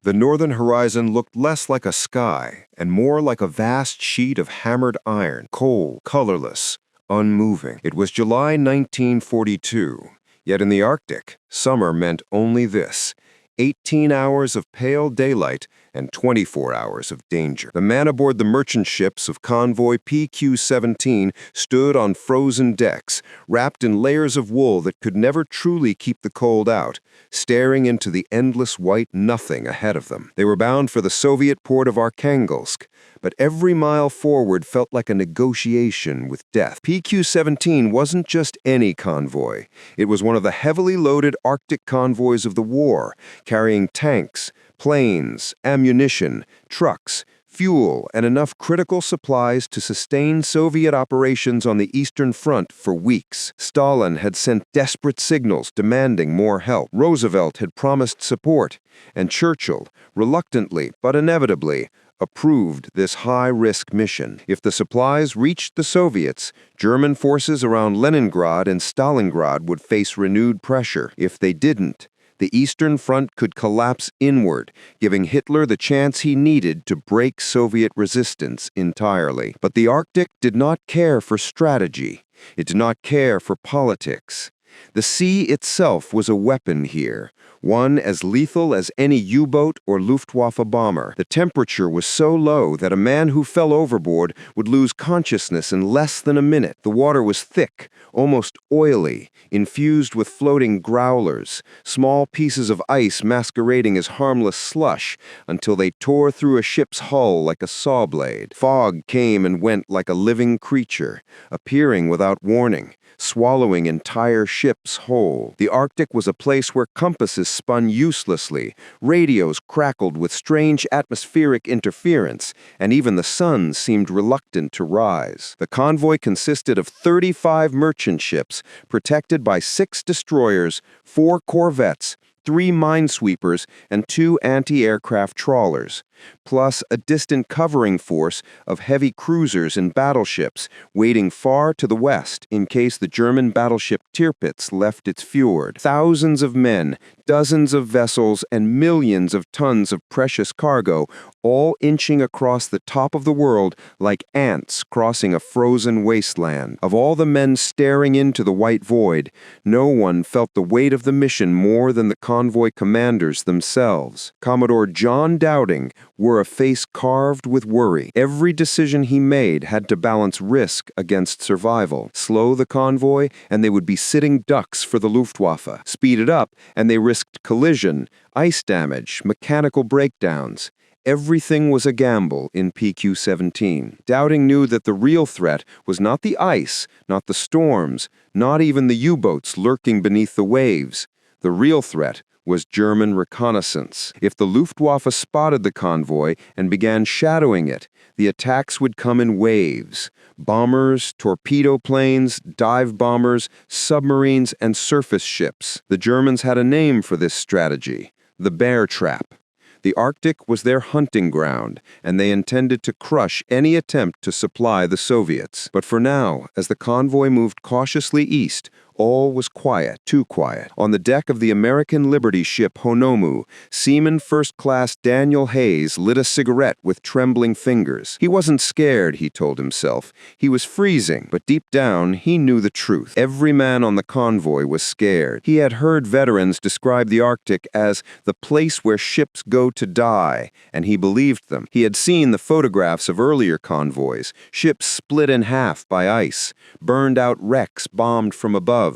The northern horizon looked less like a sky and more like a vast sheet of hammered iron, cold, colorless, unmoving. It was July 1942, yet in the Arctic, summer meant only this: 18 hours of pale daylight and 24 hours of danger. The man aboard the merchant ships of Convoy PQ-17 stood on frozen decks, wrapped in layers of wool that could never truly keep the cold out, staring into the endless white nothing ahead of them. They were bound for the Soviet port of Arkhangelsk, but every mile forward felt like a negotiation with death. PQ-17 wasn't just any convoy. It was one of the heavily loaded Arctic convoys of the war, carrying tanks, planes, ammunition, trucks, fuel, and enough critical supplies to sustain Soviet operations on the Eastern Front for weeks. Stalin had sent desperate signals demanding more help. Roosevelt had promised support, and Churchill, reluctantly but inevitably, approved this high-risk mission. If the supplies reached the Soviets, German forces around Leningrad and Stalingrad would face renewed pressure. If they didn't, the Eastern Front could collapse inward, giving Hitler the chance he needed to break Soviet resistance entirely. But the Arctic did not care for strategy. It did not care for politics. The sea itself was a weapon here, one as lethal as any U-boat or Luftwaffe bomber. The temperature was so low that a man who fell overboard would lose consciousness in less than a minute. The water was thick, almost oily, infused with floating growlers, small pieces of ice masquerading as harmless slush until they tore through a ship's hull like a saw blade. Fog came and went like a living creature, appearing without warning, swallowing entire ships whole. The Arctic was a place where compasses spun uselessly, radios crackled with strange atmospheric interference, and even the sun seemed reluctant to rise. The convoy consisted of 35 merchant ships, protected by 6 destroyers, 4 corvettes, 3 minesweepers, and 2 anti-aircraft trawlers, plus a distant covering force of heavy cruisers and battleships waiting far to the west in case the German battleship Tirpitz left its fjord. Thousands of men, dozens of vessels, and millions of tons of precious cargo, all inching across the top of the world like ants crossing a frozen wasteland. Of all the men staring into the white void, no one felt the weight of the mission more than the convoy commanders themselves. Commodore John Dowding wore a face carved with worry. Every decision he made had to balance risk against survival. Slow the convoy, and they would be sitting ducks for the Luftwaffe. Speed it up, and they risked collision, ice damage, mechanical breakdowns. Everything was a gamble in PQ-17. Dowding knew that the real threat was not the ice, not the storms, not even the U-boats lurking beneath the waves. The real threat was German reconnaissance. If the Luftwaffe spotted the convoy and began shadowing it, the attacks would come in waves. Bombers, torpedo planes, dive bombers, submarines, and surface ships. The Germans had a name for this strategy: the bear trap. The Arctic was their hunting ground, and they intended to crush any attempt to supply the Soviets. But for now, as the convoy moved cautiously east, all was quiet, too quiet. On the deck of the American Liberty ship Honomu, Seaman First Class Daniel Hayes lit a cigarette with trembling fingers. He wasn't scared, he told himself. He was freezing, but deep down, he knew the truth. Every man on the convoy was scared. He had heard veterans describe the Arctic as the place where ships go to die, and he believed them. He had seen the photographs of earlier convoys, ships split in half by ice, burned-out wrecks bombed from above,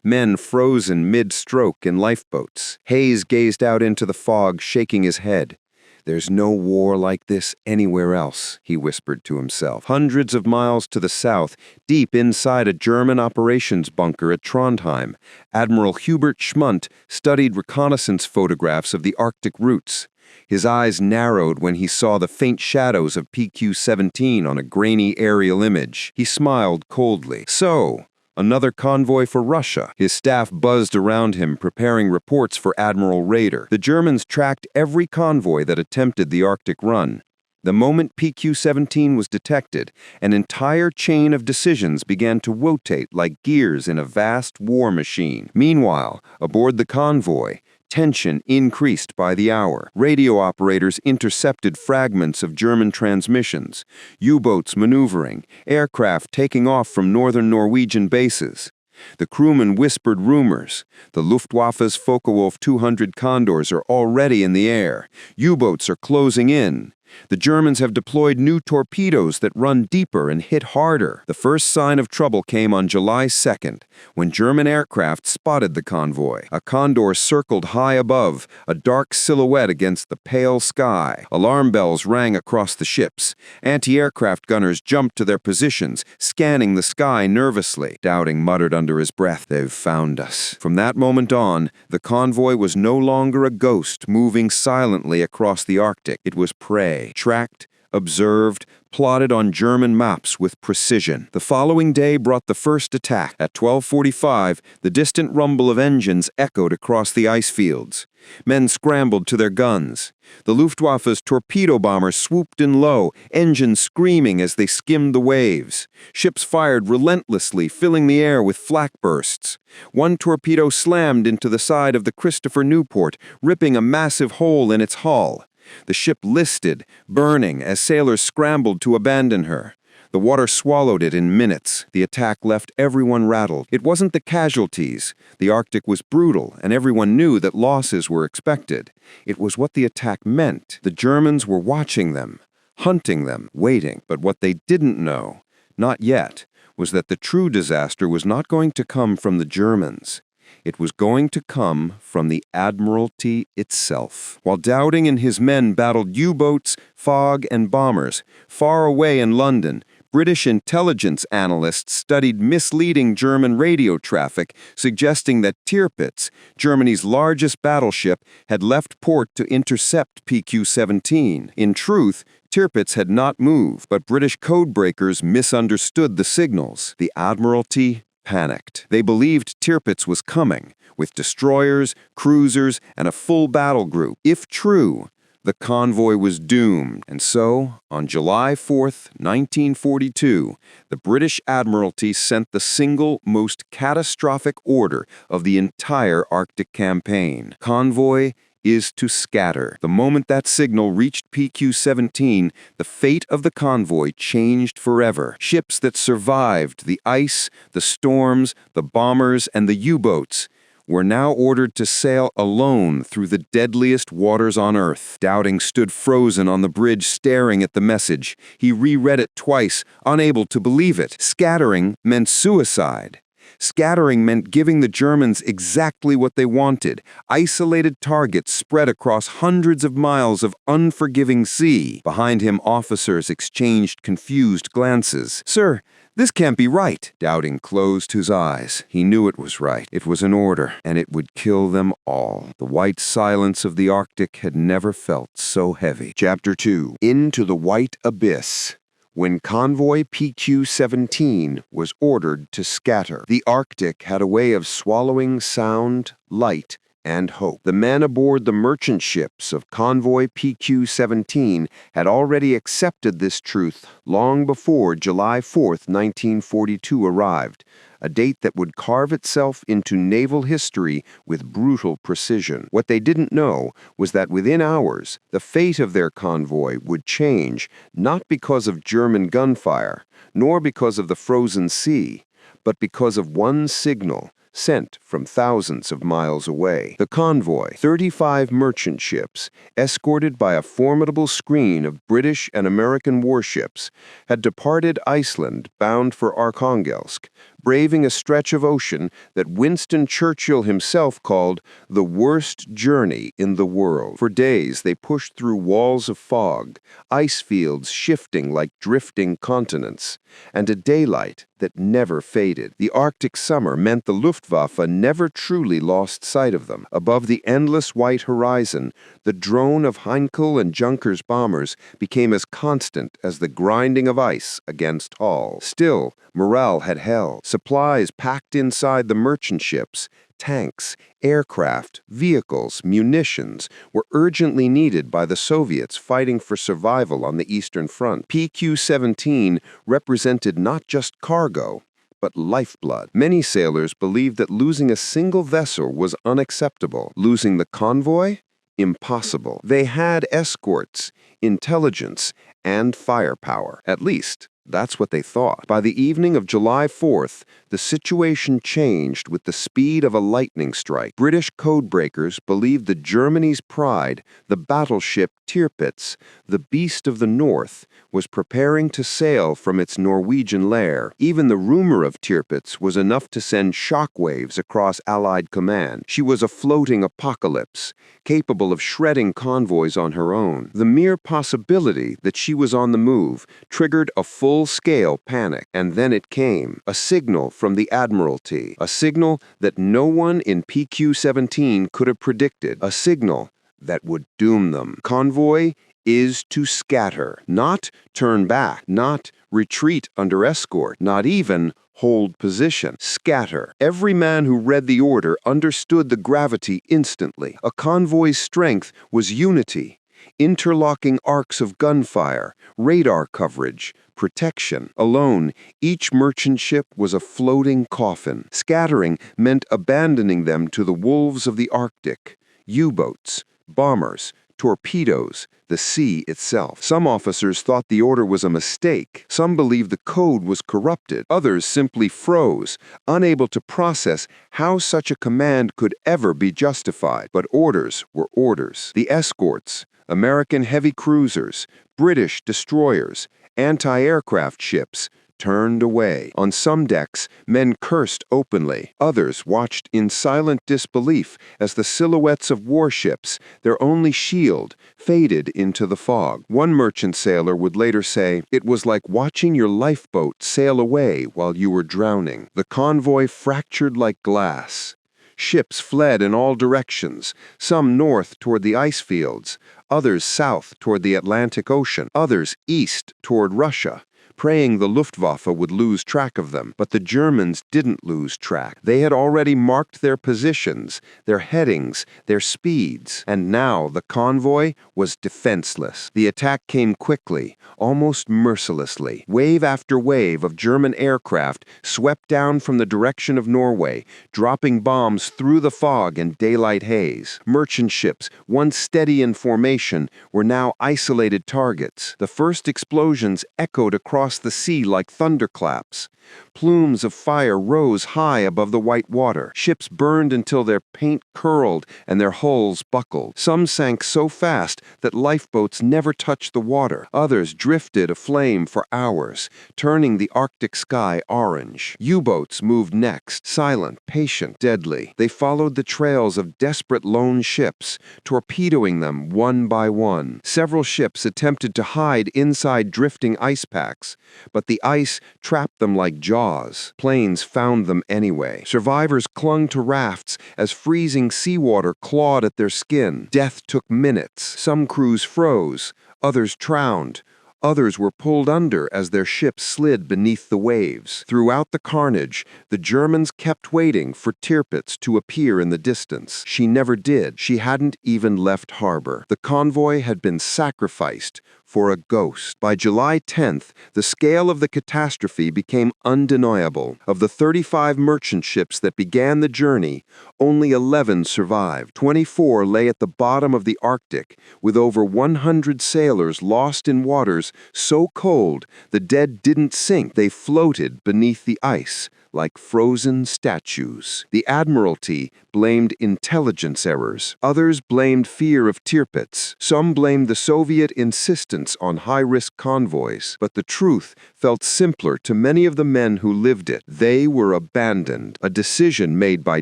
men frozen mid-stroke in lifeboats. Hayes gazed out into the fog, shaking his head. "There's no war like this anywhere else," he whispered to himself. Hundreds of miles to the south, deep inside a German operations bunker at Trondheim, Admiral Hubert Schmundt studied reconnaissance photographs of the Arctic routes. His eyes narrowed when he saw the faint shadows of PQ-17 on a grainy aerial image. He smiled coldly. So, another convoy for Russia. His staff buzzed around him, preparing reports for Admiral Raeder. The Germans tracked every convoy that attempted the Arctic run. The moment PQ-17 was detected, an entire chain of decisions began to rotate like gears in a vast war machine. Meanwhile, aboard the convoy, Tension increased by the hour. Radio operators intercepted fragments of German transmissions, U-boats maneuvering, aircraft taking off from northern Norwegian bases. The crewmen whispered rumors. The Luftwaffe's Focke-Wulf 200 Condors are already in the air. U-boats are closing in. The Germans have deployed new torpedoes that run deeper and hit harder. The first sign of trouble came on July 2nd, when German aircraft spotted the convoy. A Condor circled high above, a dark silhouette against the pale sky. Alarm bells rang across the ships. Anti-aircraft gunners jumped to their positions, scanning the sky nervously. Dowding muttered under his breath, "They've found us." From that moment on, the convoy was no longer a ghost moving silently across the Arctic. It was prey. Tracked, observed, plotted on German maps with precision. The following day brought the first attack. At 12:45, the distant rumble of engines echoed across the ice fields. Men scrambled to their guns. The Luftwaffe's torpedo bombers swooped in low, engines screaming as they skimmed the waves. Ships fired relentlessly, filling the air with flak bursts. One torpedo slammed into the side of the Christopher Newport, ripping a massive hole in its hull. The ship listed, burning, as sailors scrambled to abandon her. The water swallowed it in minutes. The attack left everyone rattled. It wasn't the casualties. The Arctic was brutal, and everyone knew that losses were expected. It was what the attack meant. The Germans were watching them, hunting them, waiting. But what they didn't know, not yet, was that the true disaster was not going to come from the Germans. It was going to come from the Admiralty itself. While Dowding and his men battled U-boats, fog, and bombers, far away in London, British intelligence analysts studied misleading German radio traffic, suggesting that Tirpitz, Germany's largest battleship, had left port to intercept PQ-17. In truth, Tirpitz had not moved, but British codebreakers misunderstood the signals. The Admiralty panicked. They believed Tirpitz was coming, with destroyers, cruisers, and a full battle group. If true, the convoy was doomed. And so, on July 4th, 1942, the British Admiralty sent the single most catastrophic order of the entire Arctic campaign. Convoy is to scatter. The moment that signal reached PQ-17, the fate of the convoy changed forever. Ships that survived the ice, the storms, the bombers, and the U-boats were now ordered to sail alone through the deadliest waters on Earth. Dowding stood frozen on the bridge staring at the message. He reread it twice, unable to believe it. Scattering meant suicide. Scattering meant giving the Germans exactly what they wanted, isolated targets spread across hundreds of miles of unforgiving sea. Behind him, officers exchanged confused glances. "Sir, this can't be right." Dowding closed his eyes. He knew it was right. It was an order, and it would kill them all. The white silence of the Arctic had never felt so heavy. Chapter 2. Into the White Abyss. When convoy PQ-17 was ordered to scatter, the Arctic had a way of swallowing sound, light, and hope. The men aboard the merchant ships of convoy PQ-17 had already accepted this truth long before July 4th, 1942 arrived, a date that would carve itself into naval history with brutal precision. What they didn't know was that within hours, the fate of their convoy would change, not because of German gunfire, nor because of the frozen sea, but because of one signal sent from thousands of miles away. The convoy, 35 merchant ships, escorted by a formidable screen of British and American warships, had departed Iceland bound for Arkhangelsk, braving a stretch of ocean that Winston Churchill himself called the worst journey in the world. For days they pushed through walls of fog, ice fields shifting like drifting continents, and a daylight that never faded. The Arctic summer meant the Luftwaffe never truly lost sight of them. Above the endless white horizon, the drone of Heinkel and Junkers bombers became as constant as the grinding of ice against hull. Still, morale had held. Supplies packed inside the merchant ships, tanks, aircraft, vehicles, munitions were urgently needed by the Soviets fighting for survival on the Eastern Front. PQ-17 represented not just cargo, but lifeblood. Many sailors believed that losing a single vessel was unacceptable. Losing the convoy? Impossible. They had escorts, intelligence, and firepower. At least, that's what they thought. By the evening of July 4th, the situation changed with the speed of a lightning strike. British codebreakers believed that Germany's pride, the battleship Tirpitz, the Beast of the North, was preparing to sail from its Norwegian lair. Even the rumor of Tirpitz was enough to send shockwaves across Allied command. She was a floating apocalypse, capable of shredding convoys on her own. The mere possibility that she was on the move triggered a full-scale panic. And then it came, a signal from the Admiralty, a signal that no one in PQ-17 could have predicted, a signal that would doom them. Convoy is to scatter, not turn back, not retreat under escort, not even hold position. Scatter. Every man who read the order understood the gravity instantly. A convoy's strength was unity, interlocking arcs of gunfire, radar coverage, protection. Alone, each merchant ship was a floating coffin. Scattering meant abandoning them to the wolves of the Arctic, U-boats, bombers, torpedoes, the sea itself. Some officers thought the order was a mistake. Some believed the code was corrupted. Others simply froze, unable to process how such a command could ever be justified. But orders were orders. The escorts, American heavy cruisers, British destroyers, anti-aircraft ships, turned away. On some decks, men cursed openly. Others watched in silent disbelief as the silhouettes of warships, their only shield, faded into the fog. One merchant sailor would later say, "It was like watching your lifeboat sail away while you were drowning." The convoy fractured like glass. Ships fled in all directions, some north toward the ice fields, others south toward the Atlantic Ocean, others east toward Russia, praying the Luftwaffe would lose track of them. But the Germans didn't lose track. They had already marked their positions, their headings, their speeds, and now the convoy was defenseless. The attack came quickly, almost mercilessly. Wave after wave of German aircraft swept down from the direction of Norway, dropping bombs through the fog and daylight haze. Merchant ships, once steady in formation, were now isolated targets. The first explosions echoed across the sea like thunderclaps. Plumes of fire rose high above the white water. Ships burned until their paint curled and their hulls buckled. Some sank so fast that lifeboats never touched the water. Others drifted aflame for hours, turning the Arctic sky orange. U-boats moved next, silent, patient, deadly. They followed the trails of desperate lone ships, torpedoing them one by one. Several ships attempted to hide inside drifting ice packs, but the ice trapped them like jaws. Planes found them anyway. Survivors clung to rafts as freezing seawater clawed at their skin. Death took minutes. Some crews froze, others drowned. Others were pulled under as their ships slid beneath the waves. Throughout the carnage, the Germans kept waiting for Tirpitz to appear in the distance. She never did. She hadn't even left harbor. The convoy had been sacrificed for a ghost. By July 10th, the scale of the catastrophe became undeniable. Of the 35 merchant ships that began the journey, only 11 survived. 24 lay at the bottom of the Arctic, with over 100 sailors lost in waters so cold the dead didn't sink. They floated beneath the ice like frozen statues. The Admiralty blamed intelligence errors. Others blamed fear of Tirpitz. Some blamed the Soviet insistence on high-risk convoys. But the truth felt simpler to many of the men who lived it. They were abandoned, a decision made by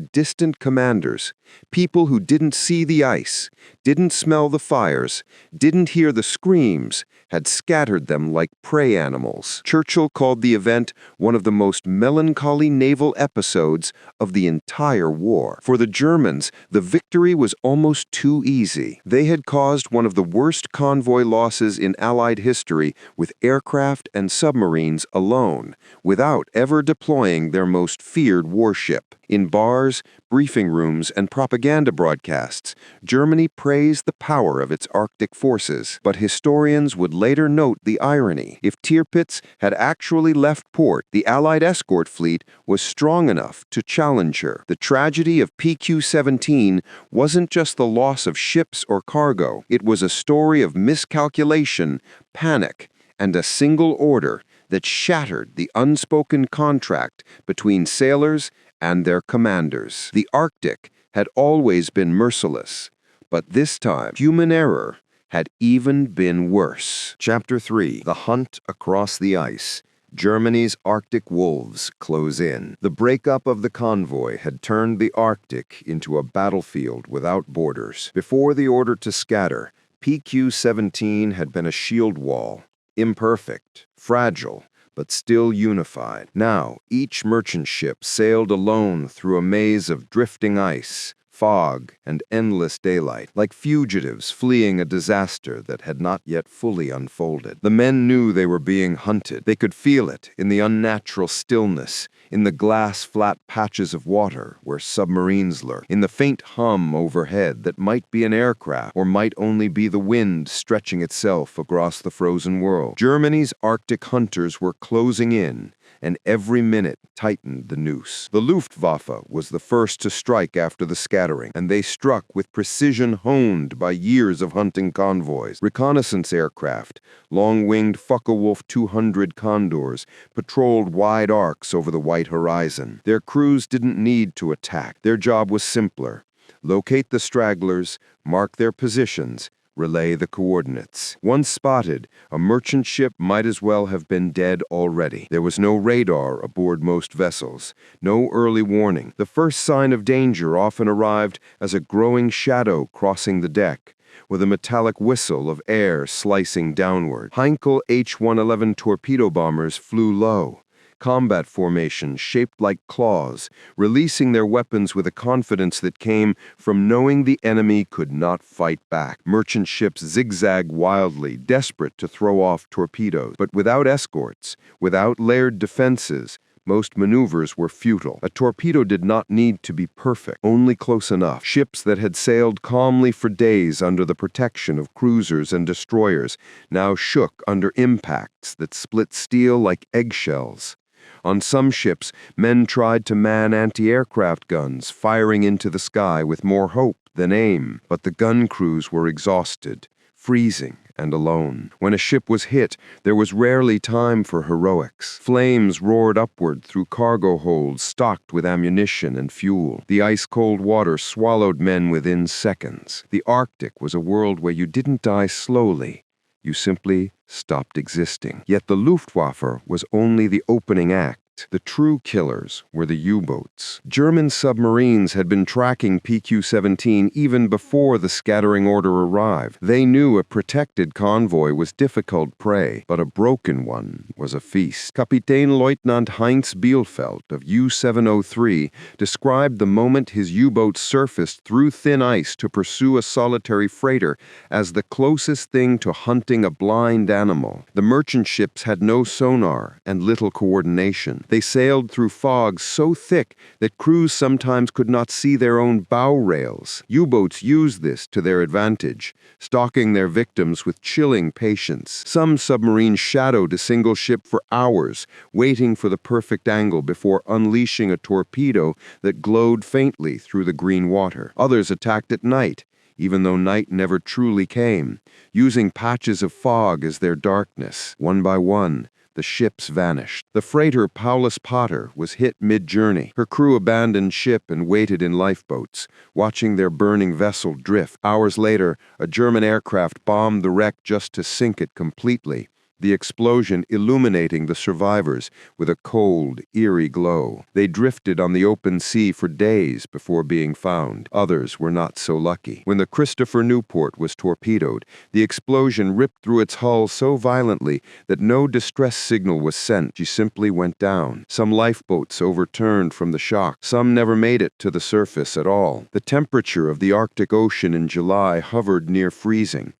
distant commanders, people who didn't see the ice, didn't smell the fires, didn't hear the screams, had scattered them like prey animals. Churchill called the event one of the most melancholy naval episodes of the entire war. For the Germans, the victory was almost too easy. They had caused one of the worst convoy losses in Allied history with aircraft and submarines alone, without ever deploying their most feared warship. In bars, briefing rooms, and propaganda broadcasts, Germany praised the power of its Arctic forces. But historians would later note the irony. If Tirpitz had actually left port, the Allied escort fleet was strong enough to challenge her. The tragedy of PQ-17 wasn't just the loss of ships or cargo. It was a story of miscalculation, panic, and a single order that shattered the unspoken contract between sailors and their commanders. The Arctic had always been merciless, but this time, human error had even been worse. Chapter 3: The Hunt Across the Ice. Germany's Arctic wolves close in. The breakup of the convoy had turned the Arctic into a battlefield without borders. Before the order to scatter, PQ-17 had been a shield wall, imperfect, fragile, but still unified. Now, each merchant ship sailed alone through a maze of drifting ice, fog, and endless daylight, like fugitives fleeing a disaster that had not yet fully unfolded. The men knew they were being hunted. They could feel it in the unnatural stillness, in the glass-flat patches of water where submarines lurk, in the faint hum overhead that might be an aircraft or might only be the wind stretching itself across the frozen world. Germany's Arctic hunters were closing in, and every minute tightened the noose. The Luftwaffe was the first to strike after the scattering, and they struck with precision honed by years of hunting convoys. Reconnaissance aircraft, long-winged Focke-Wulf 200 Condors, patrolled wide arcs over the white horizon. Their crews didn't need to attack. Their job was simpler: locate the stragglers, mark their positions, relay the coordinates. Once spotted, a merchant ship might as well have been dead already. There was no radar aboard most vessels, no early warning. The first sign of danger often arrived as a growing shadow crossing the deck, with a metallic whistle of air slicing downward. Heinkel H-111 torpedo bombers flew low, combat formations shaped like claws, releasing their weapons with a confidence that came from knowing the enemy could not fight back. Merchant ships zigzagged wildly, desperate to throw off torpedoes. But without escorts, without layered defenses, most maneuvers were futile. A torpedo did not need to be perfect, only close enough. Ships that had sailed calmly for days under the protection of cruisers and destroyers now shook under impacts that split steel like eggshells. On some ships, men tried to man anti-aircraft guns, firing into the sky with more hope than aim. But the gun crews were exhausted, freezing, and alone. When a ship was hit, there was rarely time for heroics. Flames roared upward through cargo holds stocked with ammunition and fuel. The ice-cold water swallowed men within seconds. The Arctic was a world where you didn't die slowly. You simply stopped existing. Yet the Luftwaffe was only the opening act. The true killers were the U-boats. German submarines had been tracking PQ-17 even before the scattering order arrived. They knew a protected convoy was difficult prey, but a broken one was a feast. Kapitänleutnant Heinz Bielfeldt of U-703 described the moment his U-boat surfaced through thin ice to pursue a solitary freighter as the closest thing to hunting a blind animal. The merchant ships had no sonar and little coordination. They sailed through fog so thick that crews sometimes could not see their own bow rails. U-boats used this to their advantage, stalking their victims with chilling patience. Some submarines shadowed a single ship for hours, waiting for the perfect angle before unleashing a torpedo that glowed faintly through the green water. Others attacked at night, even though night never truly came, using patches of fog as their darkness. One by one, the ships vanished. The freighter Paulus Potter was hit mid-journey. Her crew abandoned ship and waited in lifeboats, watching their burning vessel drift. Hours later, a German aircraft bombed the wreck just to sink it completely, the explosion illuminating the survivors with a cold, eerie glow. They drifted on the open sea for days before being found. Others were not so lucky. When the Christopher Newport was torpedoed, the explosion ripped through its hull so violently that no distress signal was sent. She simply went down. Some lifeboats overturned from the shock. Some never made it to the surface at all. The temperature of the Arctic Ocean in July hovered near freezing.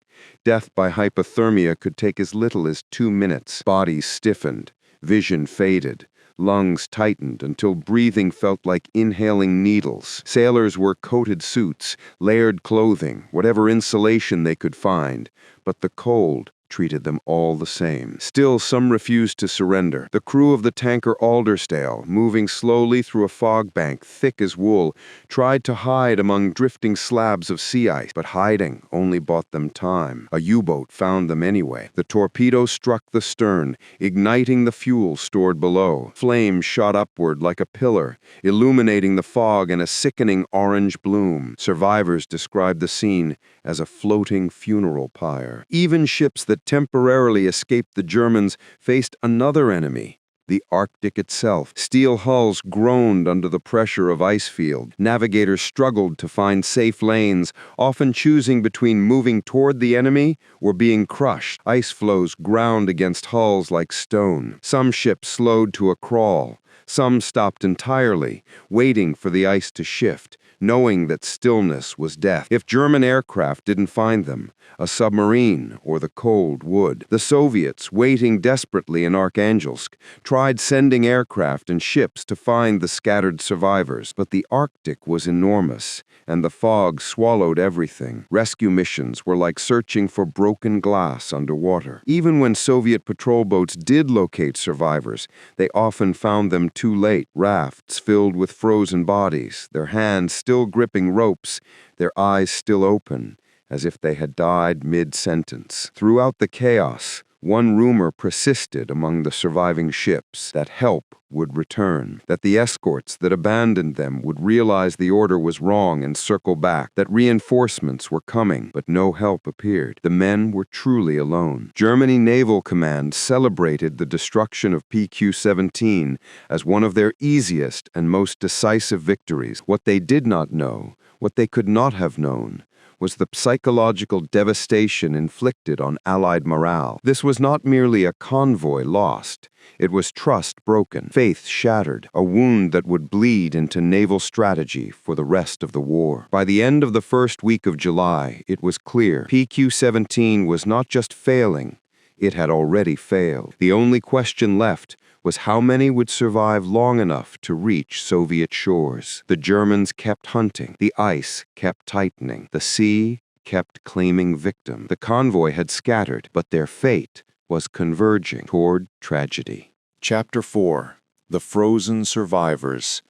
Death by hypothermia could take as little as 2 minutes. Bodies stiffened, vision faded, Lungs tightened until breathing felt like inhaling needles. Sailors wore coated suits, layered clothing, whatever insulation they could find. But the cold treated them all the same. Still, some refused to surrender. The crew of the tanker Aldersdale, moving slowly through a fog bank thick as wool, tried to hide among drifting slabs of sea ice, but hiding only bought them time. A U-boat found them anyway. The torpedo struck the stern, igniting the fuel stored below. Flames shot upward like a pillar, illuminating the fog in a sickening orange bloom. Survivors described the scene as a floating funeral pyre. Even ships that temporarily escaped the Germans faced another enemy, the Arctic itself. Steel hulls groaned under the pressure of ice field. Navigators struggled to find safe lanes, often choosing between moving toward the enemy or being crushed. Ice floes ground against hulls like stone. Some ships slowed to a crawl. Some stopped entirely, waiting for the ice to shift, knowing that stillness was death. If German aircraft didn't find them, a submarine or the cold would. The Soviets, waiting desperately in Arkhangelsk, tried sending aircraft and ships to find the scattered survivors. But the Arctic was enormous, and the fog swallowed everything. Rescue missions were like searching for broken glass underwater. Even when Soviet patrol boats did locate survivors, they often found them too late. Rafts filled with frozen bodies, their hands still gripping ropes, their eyes still open, as if they had died mid-sentence. Throughout the chaos, one rumor persisted among the surviving ships, that help would return, that the escorts that abandoned them would realize the order was wrong and circle back, that reinforcements were coming, but no help appeared. The men were truly alone. Germany Naval Command celebrated the destruction of PQ-17 as one of their easiest and most decisive victories. What they did not know, what they could not have known, was the psychological devastation inflicted on Allied morale. This was not merely a convoy lost. It was trust broken, faith shattered, a wound that would bleed into naval strategy for the rest of the war. By the end of the first week of July, it was clear PQ-17 was not just failing, it had already failed. The only question left was how many would survive long enough to reach Soviet shores. The Germans kept hunting. The ice kept tightening. The sea kept claiming victim. The convoy had scattered, but their fate was converging toward tragedy. Chapter 4. The Frozen Survivors.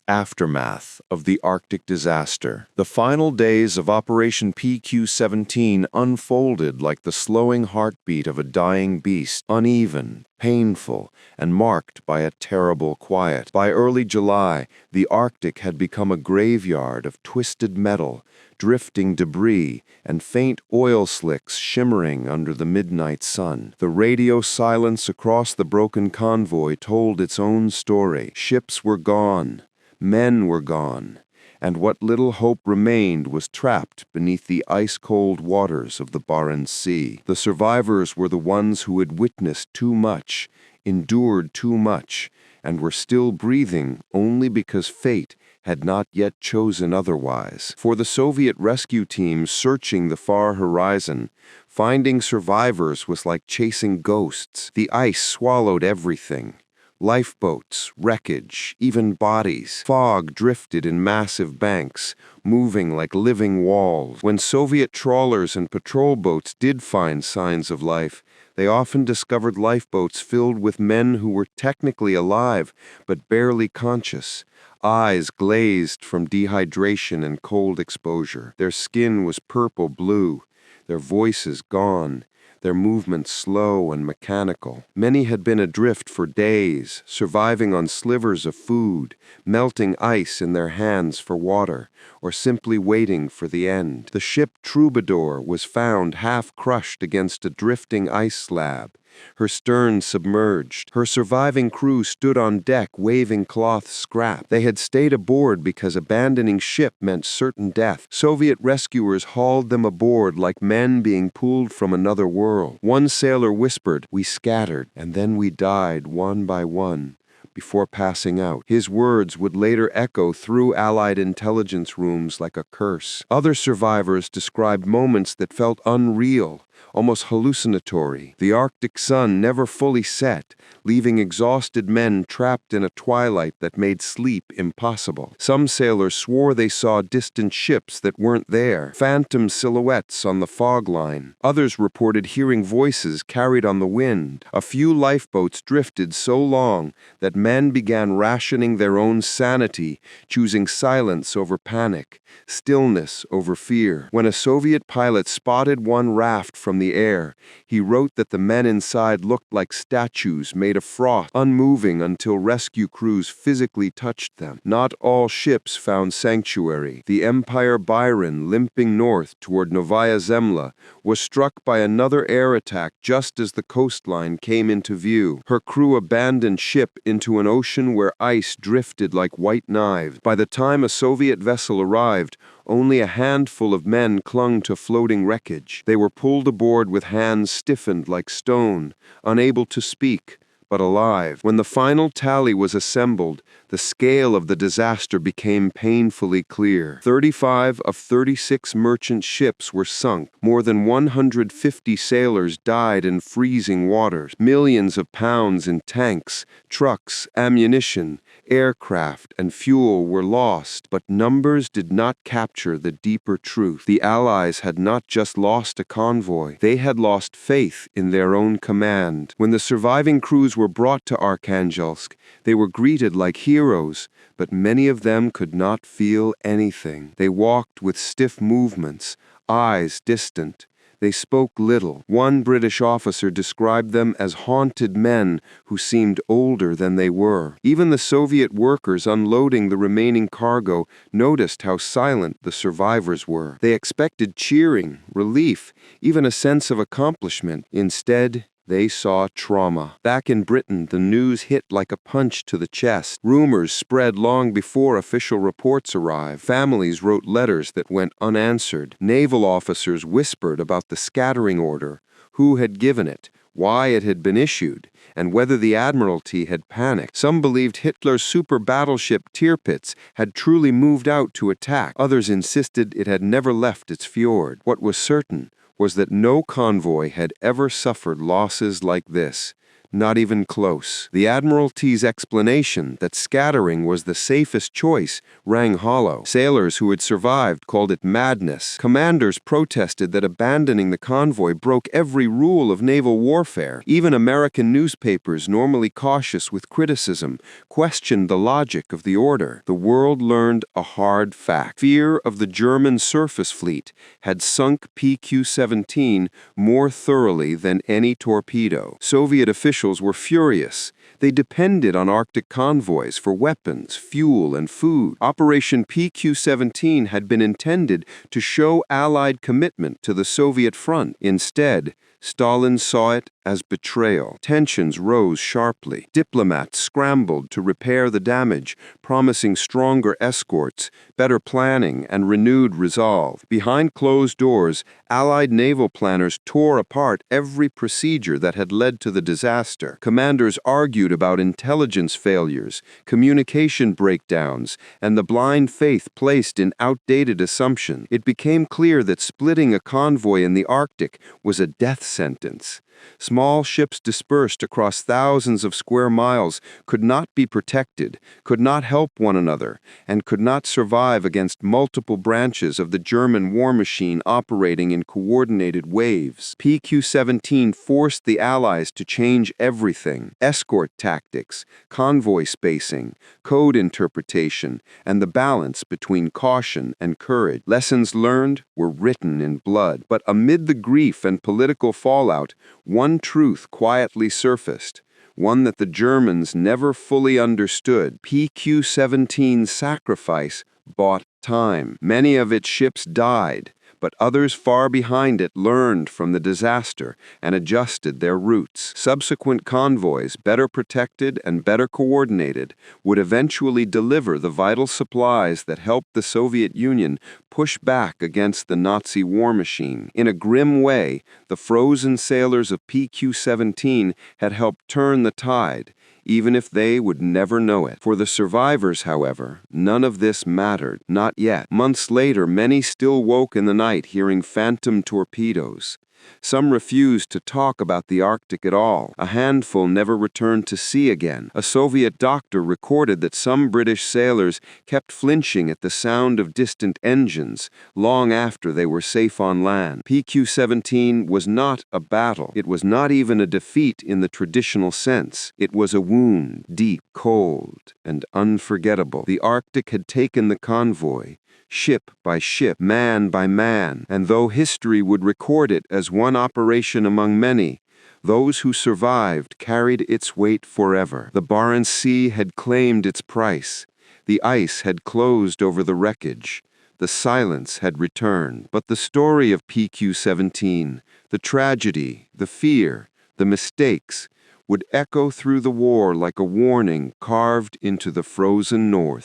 Aftermath of the Arctic disaster. The final days of Operation PQ-17 unfolded like the slowing heartbeat of a dying beast, uneven, painful, and marked by a terrible quiet. By early July, the Arctic had become a graveyard of twisted metal, drifting debris, and faint oil slicks shimmering under the midnight sun. The radio silence across the broken convoy told its own story. Ships were gone. Men were gone, and what little hope remained was trapped beneath the ice-cold waters of the Barents Sea. The survivors were the ones who had witnessed too much, endured too much, and were still breathing only because fate had not yet chosen otherwise. For the Soviet rescue teams searching the far horizon, finding survivors was like chasing ghosts. The ice swallowed everything. Lifeboats, wreckage, even bodies. Fog drifted in massive banks, moving like living walls. When Soviet trawlers and patrol boats did find signs of life, they often discovered lifeboats filled with men who were technically alive, but barely conscious. Eyes glazed from dehydration and cold exposure. Their skin was purple-blue, their voices gone, their movements slow and mechanical. Many had been adrift for days, surviving on slivers of food, melting ice in their hands for water, or simply waiting for the end. The ship Troubadour was found half crushed against a drifting ice slab, her stern submerged. Her surviving crew stood on deck waving cloth scrap. They had stayed aboard because abandoning ship meant certain death. Soviet rescuers hauled them aboard like men being pulled from another world. One sailor whispered, "We scattered, and then we died one by one," before passing out. His words would later echo through Allied intelligence rooms like a curse. Other survivors described moments that felt unreal, almost hallucinatory. The Arctic sun never fully set, leaving exhausted men trapped in a twilight that made sleep impossible. Some sailors swore they saw distant ships that weren't there, phantom silhouettes on the fog line. Others reported hearing voices carried on the wind. A few lifeboats drifted so long that men began rationing their own sanity, choosing silence over panic, stillness over fear. When a Soviet pilot spotted one raft from the air, he wrote that the men inside looked like statues made of frost, unmoving until rescue crews physically touched them. Not all ships found sanctuary. The Empire Byron, limping north toward Novaya Zemlya, was struck by another air attack just as the coastline came into view. Her crew abandoned ship into an ocean where ice drifted like white knives. By the time a Soviet vessel arrived, only a handful of men clung to floating wreckage. They were pulled aboard with hands stiffened like stone, unable to speak, but alive. When the final tally was assembled, the scale of the disaster became painfully clear. 35 of 36 merchant ships were sunk. More than 150 sailors died in freezing waters. Millions of pounds in tanks, trucks, ammunition, aircraft, and fuel were lost, but numbers did not capture the deeper truth. The Allies had not just lost a convoy, they had lost faith in their own command. When the surviving crews were brought to Arkhangelsk, they were greeted like heroes, but many of them could not feel anything. They walked with stiff movements, eyes distant. They spoke little. One British officer described them as haunted men who seemed older than they were. Even the Soviet workers unloading the remaining cargo noticed how silent the survivors were. They expected cheering, relief, even a sense of accomplishment. Instead, they saw trauma. Back in Britain, the news hit like a punch to the chest. Rumors spread long before official reports arrived. Families wrote letters that went unanswered. Naval officers whispered about the scattering order, who had given it, why it had been issued, and whether the Admiralty had panicked. Some believed Hitler's super battleship Tirpitz had truly moved out to attack. Others insisted it had never left its fjord. What was certain was that no convoy had ever suffered losses like this. Not even close. The Admiralty's explanation that scattering was the safest choice rang hollow. Sailors who had survived called it madness. Commanders protested that abandoning the convoy broke every rule of naval warfare. Even American newspapers, normally cautious with criticism, questioned the logic of the order. The world learned a hard fact. Fear of the German surface fleet had sunk PQ-17 more thoroughly than any torpedo. Soviet officials were furious. They depended on Arctic convoys for weapons, fuel, and food. Operation PQ-17 had been intended to show Allied commitment to the Soviet front. Instead, Stalin saw it as betrayal. Tensions rose sharply. Diplomats scrambled to repair the damage, promising stronger escorts, better planning, and renewed resolve. Behind closed doors, Allied naval planners tore apart every procedure that had led to the disaster. Commanders argued about intelligence failures, communication breakdowns, and the blind faith placed in outdated assumptions. It became clear that splitting a convoy in the Arctic was a death sentence. Small ships dispersed across thousands of square miles could not be protected, could not help one another, and could not survive against multiple branches of the German war machine operating in coordinated waves. PQ-17 forced the Allies to change everything: escort tactics, convoy spacing, code interpretation, and the balance between caution and courage. Lessons learned were written in blood, but amid the grief and political fallout, one truth quietly surfaced, one that the Germans never fully understood. PQ-17's sacrifice bought time. Many of its ships died, but others far behind it learned from the disaster and adjusted their routes. Subsequent convoys, better protected and better coordinated, would eventually deliver the vital supplies that helped the Soviet Union push back against the Nazi war machine. In a grim way, the frozen sailors of PQ-17 had helped turn the tide, even if they would never know it. For the survivors, however, none of this mattered, not yet. Months later, many still woke in the night hearing phantom torpedoes. Some refused to talk about the Arctic at all. A handful never returned to sea again. A Soviet doctor recorded that some British sailors kept flinching at the sound of distant engines long after they were safe on land. PQ-17 was not a battle. It was not even a defeat in the traditional sense. It was a wound, deep, cold, and unforgettable. The Arctic had taken the convoy, ship by ship, man by man, and though history would record it as one operation among many, those who survived carried its weight forever. The Barents Sea had claimed its price. The ice had closed over the wreckage. The silence had returned. But the story of PQ-17, the tragedy, the fear, the mistakes, would echo through the war like a warning carved into the frozen north.